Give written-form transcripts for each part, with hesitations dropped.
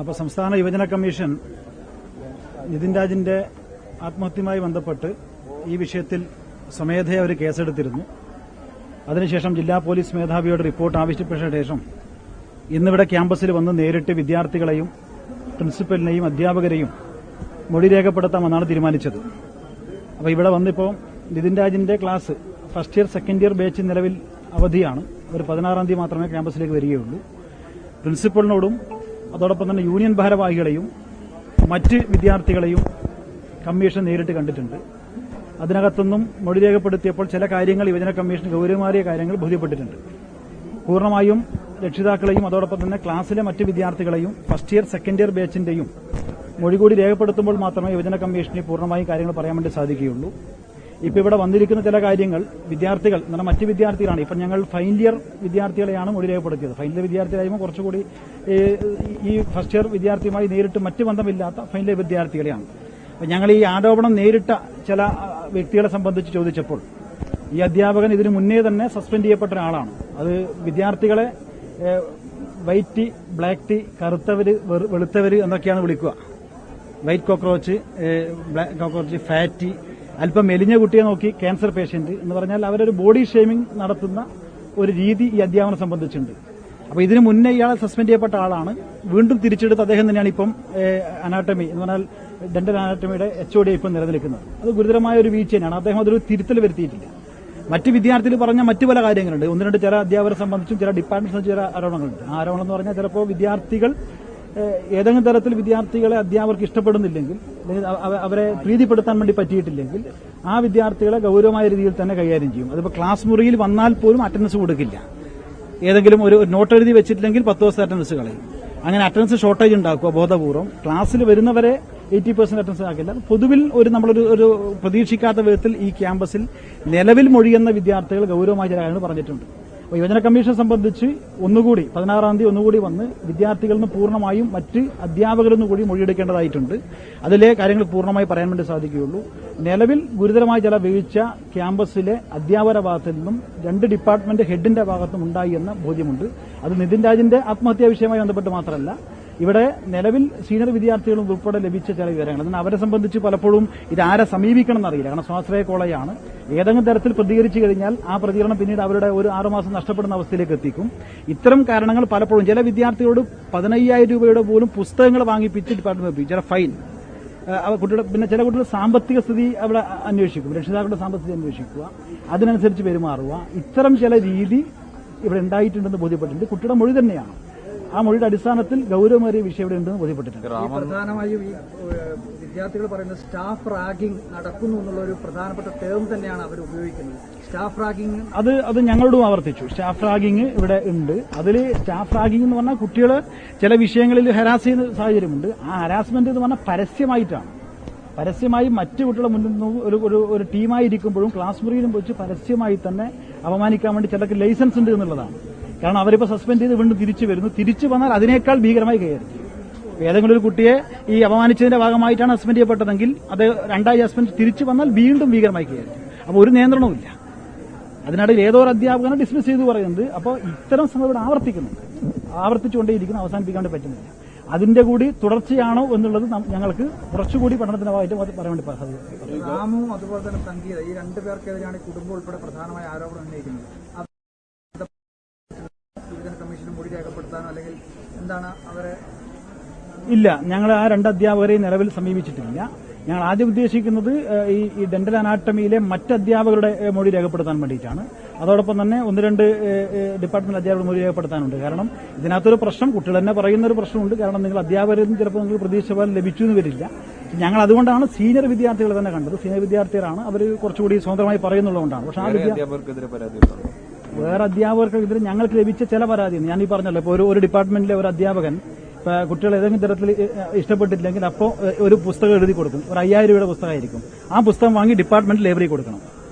അപ്പോൾ സംസ്ഥാന യുവജന കമ്മീഷൻ നിതിൻ രാജിന്റെ ആത്മഹത്യയുമായി ബന്ധപ്പെട്ട് ഈ വിഷയത്തിൽ സ്വമേധയാ ഒരു കേസെടുത്തിരുന്നു. അതിനുശേഷം ജില്ലാ പോലീസ് മേധാവിയോട് റിപ്പോർട്ട് ആവശ്യപ്പെട്ട ശേഷം ഇന്നിവിടെ ക്യാമ്പസിൽ വന്ന് നേരിട്ട് വിദ്യാർത്ഥികളെയും പ്രിൻസിപ്പലിനെയും അധ്യാപകരെയും മൊഴി രേഖപ്പെടുത്താമെന്നാണ് തീരുമാനിച്ചത്. അപ്പോൾ ഇവിടെ വന്നിപ്പോൾ നിതിൻ രാജിന്റെ class first year second year batch നിലവിൽ അവധിയാണ്. ഒരു 16-ാം തീയതി മാത്രമേ ക്യാമ്പസിലേക്ക് വരികയുള്ളൂ. പ്രിൻസിപ്പലിനോടും അതോടൊപ്പം തന്നെ യൂണിയൻ ഭാരവാഹികളെയും മറ്റ് വിദ്യാർത്ഥികളെയും കമ്മീഷൻ നേരിട്ട് കണ്ടിട്ടുണ്ട്. അതിനകത്തൊന്നും മൊഴി രേഖപ്പെടുത്തിയപ്പോൾ ചില കാര്യങ്ങൾ യുവജന കമ്മീഷൻ ഗൌരവമേറിയ കാര്യങ്ങൾ ബോധ്യപ്പെട്ടിട്ടുണ്ട്. പൂർണ്ണമായും രക്ഷിതാക്കളെയും അതോടൊപ്പം തന്നെ ക്ലാസ്സിലെ മറ്റ് വിദ്യാർത്ഥികളെയും ഫസ്റ്റ് ഇയർ സെക്കൻഡ് ഇയർ ബാച്ചിന്റെയും മൊഴി കൂടി രേഖപ്പെടുത്തുമ്പോൾ മാത്രമേ യുവജന കമ്മീഷന് പൂർണ്ണമായും കാര്യങ്ങൾ പറയാൻ വേണ്ടി സാധിക്കുകയുള്ളൂ. ഇപ്പോൾ ഇവിടെ വന്നിരിക്കുന്ന ചില കാര്യങ്ങൾ വിദ്യാർത്ഥികൾ എന്ന് പറഞ്ഞാൽ മറ്റ് വിദ്യാർത്ഥികളാണ്. ഇപ്പം ഞങ്ങൾ ഫൈനൽ ഇയർ വിദ്യാർത്ഥികളെയാണ് മൊഴി രേഖപ്പെടുത്തിയത്. ഫൈനൽ ഇയർ വിദ്യാർത്ഥികളായുമ്പോൾ കുറച്ചുകൂടി ഈ ഫസ്റ്റ് ഇയർ വിദ്യാർത്ഥിയുമായി നേരിട്ട് മറ്റ് ബന്ധമില്ലാത്ത ഫൈനൽ ഇയർ വിദ്യാർത്ഥികളെയാണ്. അപ്പം ഞങ്ങൾ ഈ ആരോപണം നേരിട്ട ചില വ്യക്തികളെ സംബന്ധിച്ച് ചോദിച്ചപ്പോൾ ഈ അധ്യാപകൻ ഇതിനു മുന്നേ തന്നെ സസ്പെൻഡ് ചെയ്യപ്പെട്ട ഒരാളാണ്. അത് വിദ്യാർത്ഥികളെ വൈറ്റ് ടീ, ബ്ലാക്ക് ടീ, കറുത്തവര്, വെളുത്തവര് എന്നൊക്കെയാണ് വിളിക്കുക. White cockroach, black cockroach, fatty, അല്പം മെലിഞ്ഞ കുട്ടിയെ നോക്കി ക്യാൻസർ പേഷ്യന്റ് എന്ന് പറഞ്ഞാൽ അവരൊരു ബോഡി ഷേമിംഗ് നടത്തുന്ന ഒരു രീതി ഈ അധ്യാപനം സംബന്ധിച്ചുണ്ട്. അപ്പോൾ ഇതിനു മുന്നേ ഇയാളെ സസ്പെൻഡ് ചെയ്യപ്പെട്ട ആളാണ്. വീണ്ടും തിരിച്ചെടുത്ത് അദ്ദേഹം തന്നെയാണ് ഇപ്പം അനാട്ടമി എന്ന് പറഞ്ഞാൽ ഡെന്റൽ അനാട്ടമിയുടെ HOD ഇപ്പം നിലനിൽക്കുന്നത്. അത് ഗുരുതരമായ ഒരു വീഴ്ച തന്നെയാണ്. അദ്ദേഹം അതൊരു തിരുത്തൽ വരുത്തിയിട്ടില്ല. മറ്റ് വിദ്യാർത്ഥികൾ പറഞ്ഞ മറ്റു പല കാര്യങ്ങളുണ്ട്. ഒന്ന് രണ്ട് ചില അധ്യാപകരെ സംബന്ധിച്ചും ചില ഡിപ്പാർട്ട്മെന്റ് സംബന്ധിച്ച് ചില ആരോപണങ്ങളുണ്ട്. ആ ആരോപണം എന്ന് പറഞ്ഞാൽ ചിലപ്പോൾ വിദ്യാർത്ഥികൾ ഏതെങ്കിലും തരത്തിൽ വിദ്യാർത്ഥികളെ അധ്യാപകർക്ക് ഇഷ്ടപ്പെടുന്നില്ലെങ്കിൽ അല്ലെങ്കിൽ അവരെ പ്രീതിപ്പെടുത്താൻ വേണ്ടി പറ്റിയിട്ടില്ലെങ്കിൽ ആ വിദ്യാർത്ഥികളെ ഗൌരവമായ രീതിയിൽ തന്നെ കൈകാര്യം ചെയ്യും. അതിപ്പോൾ ക്ലാസ് മുറിയിൽ വന്നാൽ പോലും അറ്റൻഡൻസ് കൊടുക്കില്ല. ഏതെങ്കിലും ഒരു നോട്ട് എഴുതി വെച്ചിട്ടില്ലെങ്കിൽ 10 ദിവസത്തെ അറ്റൻഡൻസ് കളയും. അങ്ങനെ അറ്റൻഡൻസ് ഷോർട്ടേജ് ഉണ്ടാക്കുക ബോധപൂർവ്വം. ക്ലാസ്സിൽ വരുന്നവരെ 80% അറ്റൻഡൻസ് ആക്കില്ല. പൊതുവിൽ നമ്മളൊരു പ്രതീക്ഷിക്കാത്ത വിധത്തിൽ ഈ ക്യാമ്പസിൽ നിലവിൽ മൊഴിയുന്ന വിദ്യാർത്ഥികൾ ഗൌരവമായ ചില കാര്യങ്ങൾ പറഞ്ഞിട്ടുണ്ട്. അപ്പോൾ യുവജന കമ്മീഷനെ സംബന്ധിച്ച് ഒന്നുകൂടി 16-ാം തീയതി ഒന്നുകൂടി വന്ന് വിദ്യാർത്ഥികളിൽ നിന്ന് പൂർണ്ണമായും മറ്റ് അധ്യാപകരിൽ നിന്ന് കൂടി മൊഴിയെടുക്കേണ്ടതായിട്ടുണ്ട്. അതിലെ കാര്യങ്ങൾ പൂർണ്ണമായി പറയാൻ വേണ്ടി സാധിക്കുകയുള്ളൂ. നിലവിൽ ഗുരുതരമായ ചില വീഴ്ച ക്യാമ്പസിലെ അധ്യാപകരുടെ ഭാഗത്തു നിന്നും 2 ഡിപ്പാർട്ട്മെന്റ് ഹെഡിന്റെ ഭാഗത്തും ഉണ്ടായി എന്ന ബോധ്യമുണ്ട്. അത് നിതിൻ രാജിന്റെ ആത്മഹത്യാ വിഷയവുമായി ബന്ധപ്പെട്ട് മാത്രമല്ല, ഇവിടെ നിലവിൽ സീനിയർ വിദ്യാർത്ഥികളും ഉൾപ്പെടെ ലഭിച്ച ചില വിവരങ്ങൾ. എന്നാൽ അവരെ സംബന്ധിച്ച് പലപ്പോഴും ഇതാരെ സമീപിക്കണം എന്നറിയില്ല. കാരണം സ്വാശ്രയ കോളേജാണ്. ഏതെങ്കിലും തരത്തിൽ പ്രതികരിച്ചു കഴിഞ്ഞാൽ ആ പ്രതികരണം പിന്നീട് അവരുടെ ഒരു 6 മാസം നഷ്ടപ്പെടുന്ന അവസ്ഥയിലേക്ക് എത്തിക്കും. ഇത്തരം കാരണങ്ങൾ പലപ്പോഴും ചില വിദ്യാർത്ഥികളോട് 15,000 രൂപയുടെ പോലും പുസ്തകങ്ങൾ വാങ്ങിപ്പിച്ച് ഡിപ്പാർട്ട്മെന്റ് ചില ഫൈൻ കുട്ടികളുടെ പിന്നെ ചില കുട്ടികളുടെ സാമ്പത്തിക സ്ഥിതി അവിടെ അന്വേഷിക്കും. രക്ഷിതാക്കളുടെ സാമ്പത്തിക സ്ഥിതി അന്വേഷിക്കുക, അതിനനുസരിച്ച് പെരുമാറുക. ഇത്തരം ചില രീതി ഇവിടെ ഉണ്ടായിട്ടുണ്ടെന്ന് ബോധ്യപ്പെട്ടിട്ടുണ്ട്. കുട്ടിയുടെ മൊഴി തന്നെയാണ്. ആ മൊഴിയുടെ അടിസ്ഥാനത്തിൽ ഗൌരവമേറിയ വിഷയം ഇവിടെ ഉണ്ടെന്ന് ബോധ്യപ്പെട്ടിട്ടുണ്ട്. പ്രധാനമായും ഈ വിദ്യാർത്ഥികൾ പറയുന്നത് സ്റ്റാഫ് റാഗിംഗ് നടക്കുന്നു എന്നുള്ള ഒരു പ്രധാനപ്പെട്ട ടേം തന്നെയാണ് അവർ ഉപയോഗിക്കുന്നത്. സ്റ്റാഫ് റാഗിംഗ് അത് ഞങ്ങളോടും ആവർത്തിച്ചു. സ്റ്റാഫ് റാഗിംഗ് ഇവിടെ ഉണ്ട്. അതിൽ സ്റ്റാഫ് റാഗിംഗ് എന്ന് പറഞ്ഞാൽ കുട്ടികൾ ചില വിഷയങ്ങളിൽ ഹരാസ് ചെയ്യുന്ന സാഹചര്യമുണ്ട്. ആ ഹരാസ്മെന്റ് എന്ന് പറഞ്ഞാൽ പരസ്യമായിട്ടാണ്. പരസ്യമായി മറ്റു കുട്ടികളെ മുന്നിൽ നിന്ന് ഒരു ടീമായിരിക്കുമ്പോഴും ക്ലാസ് മുറിയിലും വെച്ച് പരസ്യമായി തന്നെ അപമാനിക്കാൻ വേണ്ടി ചിലർക്ക് ലൈസൻസ് ഉണ്ട് എന്നുള്ളതാണ്. കാരണം അവരിപ്പോൾ സസ്പെൻഡ് ചെയ്ത് വീണ്ടും തിരിച്ചു വരുന്നു. തിരിച്ചു വന്നാൽ അതിനേക്കാൾ ഭീകരമായി കൈകാര്യം ചെയ്യും. ഏതെങ്കിലും ഒരു കുട്ടിയെ ഈ അപമാനിച്ചതിന്റെ ഭാഗമായിട്ടാണ് സസ്പെൻഡ് ചെയ്യപ്പെട്ടതെങ്കിൽ അത് രണ്ടായി സസ്പെൻഡ് തിരിച്ചു വന്നാൽ വീണ്ടും ഭീകരമായി കൈകാര്യം ചെയ്യും. അപ്പോൾ ഒരു നിയന്ത്രണവുമില്ല. അതിനിടയിൽ ഏതോ ഒരു അധ്യാപകനെ ഡിസ്മിസ് ചെയ്തു പറയുന്നത്. അപ്പോൾ ഇത്തരം സംഭവം ഇവിടെ ആവർത്തിച്ചുകൊണ്ടേയിരിക്കുന്നു. അവസാനിപ്പിക്കാണ്ട് പറ്റുന്നില്ല. അതിന്റെ കൂടി തുടർച്ചയാണോ എന്നുള്ളത് ഞങ്ങൾക്ക് കുറച്ചുകൂടി പഠനത്തിന്റെ ഭാഗമായിട്ട് പറയാൻ വേണ്ടി സാധിക്കും. രാമു അതുപോലെ തന്നെ സംഗീത ഈ 2 പേർക്കെതിരെയാണ് കുടുംബം ഉൾപ്പെടെ പ്രധാനമായ ആരോപണം ഉന്നയിക്കുന്നത്. കമ്മീഷന് മൊഴി രേഖപ്പെടുത്താനോ അല്ലെങ്കിൽ എന്താണ് അവരെ ഇല്ല, ഞങ്ങൾ ആ 2 അധ്യാപകരെയും നിലവിൽ സമീപിച്ചിട്ടില്ല. ഞങ്ങൾ ആദ്യം ഉദ്ദേശിക്കുന്നത് ഈ ഡെന്റൽ അനാട്ടമിയിലെ മറ്റ് അധ്യാപകരുടെ മൊഴി രേഖപ്പെടുത്താൻ വേണ്ടിയിട്ടാണ്. അതോടൊപ്പം തന്നെ 1-2 ഡിപ്പാർട്ട്മെന്റ് അധ്യാപകരുടെ മൊഴി രേഖപ്പെടുത്താനുണ്ട്. കാരണം ഇതിനകത്തൊരു പ്രശ്നം കുട്ടികൾ തന്നെ പറയുന്ന ഒരു പ്രശ്നമുണ്ട്. കാരണം നിങ്ങൾ അധ്യാപകരിൽ നിന്ന് ചിലപ്പോൾ നിങ്ങൾ പ്രതീക്ഷ പോലെ ലഭിച്ചു എന്ന് വരില്ല. ഞങ്ങൾ അതുകൊണ്ടാണ് സീനിയർ വിദ്യാർത്ഥികൾ തന്നെ കണ്ടത്. സീനിയർ വിദ്യാർത്ഥികളാണ് അവർ കുറച്ചുകൂടി സ്വതന്ത്രമായി പറയുന്നുള്ളതുകൊണ്ടാണ്. പക്ഷേ ആ വേറെ അധ്യാപകർക്കെതിരെ ഞങ്ങൾക്ക് ലഭിച്ച ചില പരാതിയാണ് ഞാൻ ഈ പറഞ്ഞല്ലോ. ഇപ്പോൾ ഒരു ഡിപ്പാർട്ട്മെന്റിലെ ഒരു അധ്യാപകൻ കുട്ടികൾ ഏതെങ്കിലും തരത്തിൽ ഇഷ്ടപ്പെട്ടിട്ടില്ലെങ്കിൽ അപ്പോൾ ഒരു പുസ്തകം എഴുതി കൊടുക്കും. ഒരു 5,000 രൂപയുടെ പുസ്തകമായിരിക്കും. ആ പുസ്തകം വാങ്ങി ഡിപ്പാർട്ട്മെന്റ് ലൈബ്രറി കൊടുക്കണം.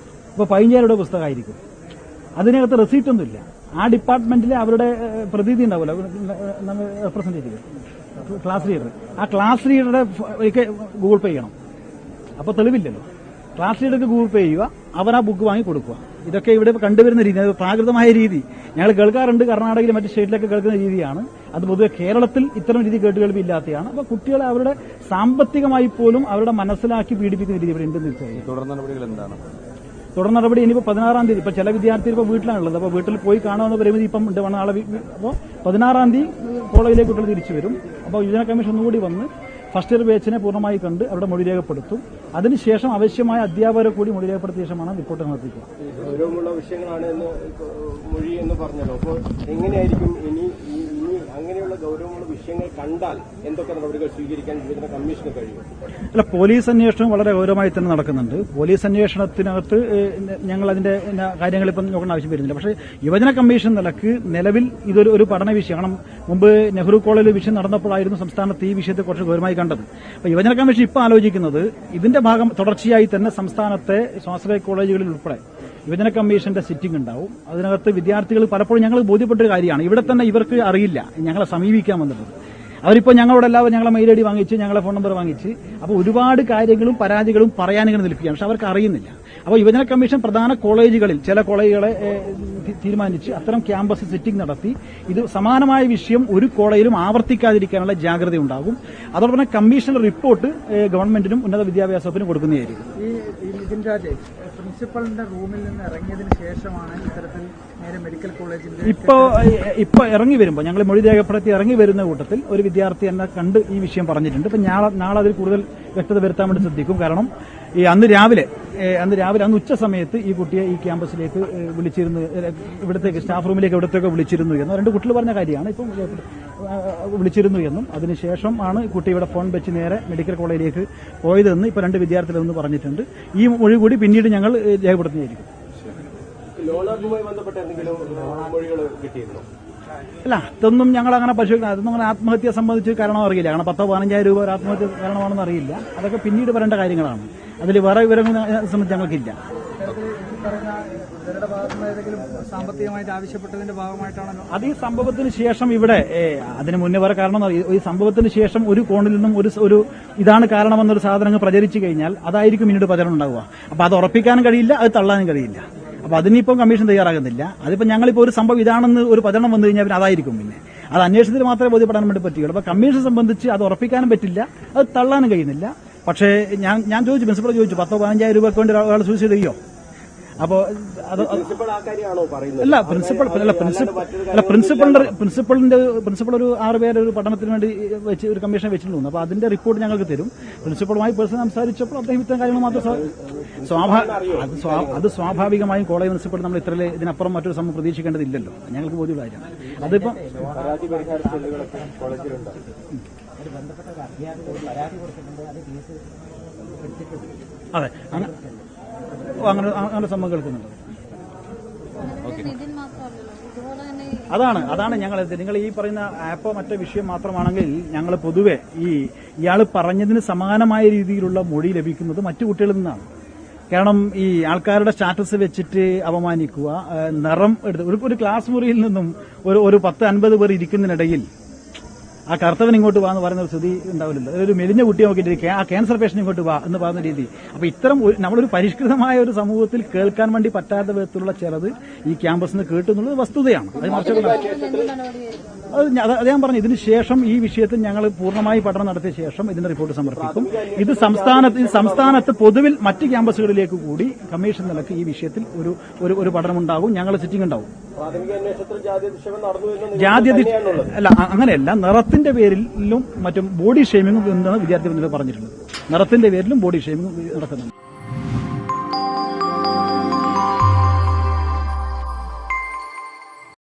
ഇപ്പോൾ 15,000 രൂപയുടെ പുസ്തകമായിരിക്കും. അതിനകത്ത് റെസീറ്റ് ഒന്നുമില്ല. ആ ഡിപ്പാർട്ട്മെന്റിലെ അവരുടെ പ്രതിനിധി ഉണ്ടാവില്ല, റെപ്രസെന്റേറ്റീവ്, ക്ലാസ് ലീഡർ. ആ ക്ലാസ് ലീഡറുടെ ഗൂഗിൾ പേ ചെയ്യണം. അപ്പോൾ തെളിവില്ലല്ലോ. ക്ലാസ് ലീഡർക്ക് ഗൂഗിൾ പേ ചെയ്യുക, അവർ ആ ബുക്ക് വാങ്ങി കൊടുക്കുക. ഇതൊക്കെ ഇവിടെ കണ്ടുവരുന്ന രീതി, അത് പ്രാകൃതമായ രീതി ഞങ്ങൾ കേൾക്കാറുണ്ട്. കർണാടകയിലും മറ്റ് സ്റ്റേറ്റിലൊക്കെ കേൾക്കുന്ന രീതിയാണ്. അത് പൊതുവെ കേരളത്തിൽ ഇത്തരം രീതി കേട്ടുകേൾവി ഇല്ലാത്തതാണ്. അപ്പോൾ കുട്ടികളെ അവരുടെ സാമ്പത്തികമായി പോലും അവരുടെ മനസ്സിലാക്കി പീഡിപ്പിക്കുന്ന രീതി ഇവിടെ ഉണ്ടെന്ന് വെച്ചാൽ തുടർ നടപടികൾ എന്താണ്? തുടർ നടപടി ഇനിയിപ്പോൾ 16-ാം തീയതി, ഇപ്പോൾ ചില വിദ്യാർത്ഥികൾ ഇപ്പോൾ വീട്ടിലാണുള്ളത്. അപ്പോൾ വീട്ടിൽ പോയി കാണാവുന്ന പരിമിതി ഇപ്പം ഉണ്ട്. നാളെ അപ്പോൾ 16-ാം തീയതി കോളേജിലേക്ക് കുട്ടികൾ തിരിച്ചു വരും. അപ്പോൾ യുവജന കമ്മീഷൻ ഒന്നുകൂടി വന്ന് ഫസ്റ്റ് ഇയർ ബാച്ചിനെ പൂർണ്ണമായി കണ്ട് അവിടെ മൊഴി രേഖപ്പെടുത്തും. അതിനുശേഷം ആവശ്യമായ അധ്യാപകരെ കൂടി മൊഴി രേഖപ്പെടുത്തിയ ശേഷമാണ് റിപ്പോർട്ട് സമർപ്പിക്കുക. ഗൗരവമുള്ള വിഷയങ്ങളാണ് എന്ന് മൊഴി എന്ന് പറഞ്ഞല്ലോ. അപ്പോൾ എങ്ങനെയായിരിക്കും ഇനി അങ്ങനെയുള്ള ഗൗരവമുള്ള വിഷയങ്ങൾ കണ്ടാൽ എന്തൊക്കെ നടപടികൾ സ്വീകരിക്കാൻ യുവജന കമ്മീഷന് കഴിയും? അല്ല, പോലീസ് അന്വേഷണം വളരെ ഗൗരവമായി തന്നെ നടക്കുന്നുണ്ട്. പോലീസ് അന്വേഷണത്തിനകത്ത് ഞങ്ങൾ അതിന്റെ കാര്യങ്ങൾ ഇപ്പം നോക്കേണ്ട ആവശ്യം വരുന്നില്ല. പക്ഷേ യുവജന കമ്മീഷൻ നിലക്ക് നിലവിൽ ഇതൊരു പഠന വിഷയം. കാരണം മുമ്പ് നെഹ്റു കോളേജിൽ വിഷയം നടന്നപ്പോഴായിരുന്നു സംസ്ഥാനത്ത് ഈ വിഷയത്തെ കുറച്ച് ഗൗരവമായി കണ്ടത്. അപ്പോൾ യുവജന കമ്മീഷൻ ഇപ്പോൾ ആലോചിക്കുന്നത് ഇതിന്റെ ഭാഗം തുടർച്ചയായി തന്നെ സംസ്ഥാനത്തെ സ്വാശ്രയ കോളേജുകളിൽ ഉൾപ്പെടെ യുവജന കമ്മീഷന്റെ സിറ്റിംഗ് ഉണ്ടാവും. അതിനകത്ത് വിദ്യാർത്ഥികൾ പലപ്പോഴും ഞങ്ങൾ ബോധ്യപ്പെട്ടൊരു കാര്യമാണ്, ഇവിടെ തന്നെ ഇവർക്ക് അറിയില്ല ഞങ്ങളെ സമീപിക്കാൻ വന്നിട്ടുള്ളത്. അവരിപ്പോൾ ഞങ്ങളോട് എല്ലാവരും ഞങ്ങളെ മെയിൽ ഐ ഡി വാങ്ങിച്ച്, ഞങ്ങളെ ഫോൺ നമ്പർ വാങ്ങിച്ച്, അപ്പോൾ ഒരുപാട് കാര്യങ്ങളും പരാതികളും പറയാനിങ്ങനെ നിൽക്കുകയാണ്. പക്ഷെ അവർക്ക് അറിയുന്നില്ല. അപ്പോൾ യുവജന കമ്മീഷൻ പ്രധാന കോളേജുകളിൽ ചില കോളേജുകളെ തീരുമാനിച്ച് അത്തരം ക്യാമ്പസ് സിറ്റിംഗ് നടത്തി ഇത് സമാനമായ വിഷയം ഒരു കോളേജിലും ആവർത്തിക്കാതിരിക്കാനുള്ള ജാഗ്രത ഉണ്ടാകും. അതോടൊപ്പം തന്നെ കമ്മീഷന്റെ റിപ്പോർട്ട് ഗവൺമെന്റിനും ഉന്നത വിദ്യാഭ്യാസ വകുപ്പിനും കൊടുക്കുന്നതായിരിക്കും. ഈ നിതിൻ രാജ് പ്രിൻസിപ്പലിന്റെ റൂമിൽ നിന്ന് ഇറങ്ങിയതിന് ശേഷമാണ് ഇത്തരത്തിൽ നേരെ മെഡിക്കൽ കോളേജിന്റെ ഇപ്പൊ ഇറങ്ങി വരുമ്പോൾ ഞങ്ങൾ മൊഴി രേഖപ്പെടുത്തി ഇറങ്ങി വരുന്ന കൂട്ടത്തിൽ ഒരു വിദ്യാർത്ഥി എന്നെ കണ്ട് ഈ വിഷയം പറഞ്ഞിട്ടുണ്ട്. ഇപ്പൊ നാളെ അതിൽ കൂടുതൽ വ്യക്തത വരുത്താൻ വേണ്ടി ശ്രദ്ധിക്കും. കാരണം ഈ അന്ന് രാവിലെ അന്ന് ഉച്ച സമയത്ത് ഈ കുട്ടിയെ ഈ ക്യാമ്പസിലേക്ക് വിളിച്ചിരുന്നു, ഇവിടത്തേക്ക് സ്റ്റാഫ് റൂമിലേക്ക് എവിടത്തേക്ക് വിളിച്ചിരുന്നു എന്നും രണ്ട് കുട്ടികൾ പറഞ്ഞ കാര്യമാണ്. ഇപ്പം വിളിച്ചിരുന്നു എന്നും അതിനുശേഷം ആണ് കുട്ടി ഇവിടെ ഫോൺ വെച്ച് നേരെ മെഡിക്കൽ കോളേജിലേക്ക് പോയതെന്ന് ഇപ്പൊ രണ്ട് വിദ്യാർത്ഥികളെന്ന് പറഞ്ഞിട്ടുണ്ട്. ഈ മൊഴി കൂടി പിന്നീട് ഞങ്ങൾ രേഖപ്പെടുത്തുന്നതായിരിക്കും. ലോണറുമായി ബന്ധപ്പെട്ട എന്തെങ്കിലും മൊഴികൾ കിട്ടിയിരുന്നോ? അല്ല, അതൊന്നും ഞങ്ങൾ അങ്ങനെ പരിശോധിക്കണം. അതൊന്നും അങ്ങനെ ആത്മഹത്യ സംബന്ധിച്ച് കാരണം അറിയില്ല. കാരണം 10-15,000 രൂപ ഒരു ആത്മഹത്യ കാരണമാണെന്ന് അറിയില്ല. അതൊക്കെ പിന്നീട് വരേണ്ട കാര്യങ്ങളാണ്. അതിൽ വേറെ വിവരങ്ങൾ സംബന്ധിച്ച് ഞങ്ങൾക്കില്ല. സാമ്പത്തികമായിട്ട് ആവശ്യപ്പെട്ടതിന്റെ ഭാഗമായിട്ടാണല്ലോ അത് ഈ സംഭവത്തിന് ശേഷം ഇവിടെ അതിന് മുന്നേ വരെ കാരണം ഈ സംഭവത്തിന് ശേഷം ഒരു കോണിൽ നിന്നും ഒരു ഇതാണ് കാരണമെന്നൊരു സാധനങ്ങൾ പ്രചരിച്ചു കഴിഞ്ഞാൽ അതായിരിക്കും പിന്നീട് പ്രചരണം ഉണ്ടാവുക. അപ്പൊ അത് ഉറപ്പിക്കാനും കഴിയില്ല, അത് തള്ളാനും കഴിയില്ല. അപ്പൊ അതിനിപ്പം കമ്മീഷൻ തയ്യാറാകുന്നില്ല. അതിപ്പോ ഞങ്ങളിപ്പോ ഒരു സംഭവം ഇതാണെന്ന് ഒരു പ്രചരണം വന്നു കഴിഞ്ഞാൽ പിന്നെ അതായിരിക്കും. പിന്നെ അത് അന്വേഷണത്തിൽ മാത്രമേ ബോധ്യപ്പെടാൻ വേണ്ടി പറ്റുകയുള്ളൂ. അപ്പൊ കമ്മീഷനെ സംബന്ധിച്ച് അത് ഉറപ്പിക്കാനും പറ്റില്ല, അത് തള്ളാനും കഴിയുന്നില്ല. പക്ഷേ ഞാൻ ചോദിച്ചു, പ്രിൻസിപ്പൾ ചോദിച്ചു, 10-15,000 രൂപയ്ക്ക് വേണ്ടി ഒരാൾ സൂസൈഡ് ചെയ്യോ? അപ്പോ അത് അല്ല പ്രിൻസിപ്പൾ ഒരു 6 പേര് ഒരു പഠനത്തിന് വേണ്ടി വെച്ച് ഒരു കമ്മീഷൻ വെച്ചിട്ടുണ്ട്. അപ്പൊ അതിന്റെ റിപ്പോർട്ട് ഞങ്ങൾക്ക് തരും. പ്രിൻസിപ്പളുമായി പേഴ്സണൽ സംസാരിച്ചപ്പോൾ അദ്ദേഹം ഇത്തരം കാര്യങ്ങൾ മാത്രം അത് സ്വാഭാവികമായും കോളേജ് പ്രിൻസിപ്പൾ നമ്മൾ ഇതിനപ്പുറം മറ്റൊരു സംഭവം പ്രതീക്ഷിക്കേണ്ടതില്ലല്ലോ. ഞങ്ങൾക്ക് ബോധ്യമുള്ള കാര്യമാണ്. അതിപ്പം അതെ അങ്ങനെ സംഭവം കേൾക്കുന്നുണ്ട്. അതാണ് നിങ്ങൾ ഈ പറയുന്ന ആപ്പോ മറ്റോ വിഷയം മാത്രമാണെങ്കിൽ ഞങ്ങൾ പൊതുവെ ഇയാൾ പറഞ്ഞതിന് സമാനമായ രീതിയിലുള്ള മൊഴി ലഭിക്കുന്നത് മറ്റു കുട്ടികളിൽ നിന്നാണ്. കാരണം ഈ ആൾക്കാരുടെ സ്റ്റാറ്റസ് വെച്ചിട്ട് അപമാനിക്കുക, നിറം എടുത്ത് ഒരു ക്ലാസ് മുറിയിൽ നിന്നും ഒരു 10-50 പേർ ഇരിക്കുന്നതിനിടയിൽ ആ കർത്തവൻ ഇങ്ങോട്ട് വാ എന്ന് പറയുന്ന ഒരു സ്ഥിതി ഉണ്ടാവില്ലല്ലോ. ഒരു മെലിഞ്ഞ കുട്ടിയെ നോക്കിയിട്ട് ആ ക്യാൻസർ പേഷ്യന്റ് ഇങ്ങോട്ട് വാ എന്ന് പറയുന്ന രീതി. അപ്പൊ ഇത്തരം നമ്മളൊരു പരിഷ്കൃതമായ ഒരു സമൂഹത്തിൽ കേൾക്കാൻ വേണ്ടി പറ്റാത്ത വിധത്തിലുള്ള ചിലത് ഈ ക്യാമ്പസിൽ നിന്ന് കേട്ടുന്നുള്ളത് വസ്തുതയാണ്. അത് ഞാൻ പറഞ്ഞു, ഇതിന് ശേഷം ഈ വിഷയത്തിൽ ഞങ്ങൾ പൂർണ്ണമായി പഠനം നടത്തിയ ശേഷം ഇതിന്റെ റിപ്പോർട്ട് സമർപ്പിക്കും. ഇത് സംസ്ഥാനത്ത് പൊതുവിൽ മറ്റ് ക്യാമ്പസുകളിലേക്ക് കൂടി കമ്മീഷൻ നിലക്ക് ഈ വിഷയത്തിൽ ഒരു പഠനമുണ്ടാകും. ഞങ്ങൾ സിറ്റിംഗ് ഉണ്ടാവും. അല്ല, അങ്ങനെയല്ല. നിറത്തിന്റെ പേരിലും മറ്റും ബോഡി ഷെയ്മിങ്ങും എന്നാണ് വിദ്യാർത്ഥി പറഞ്ഞിട്ടുള്ളത്. നിറത്തിന്റെ പേരിലും ബോഡി ഷെയ്മിങ്ങും നടക്കുന്നുണ്ട്.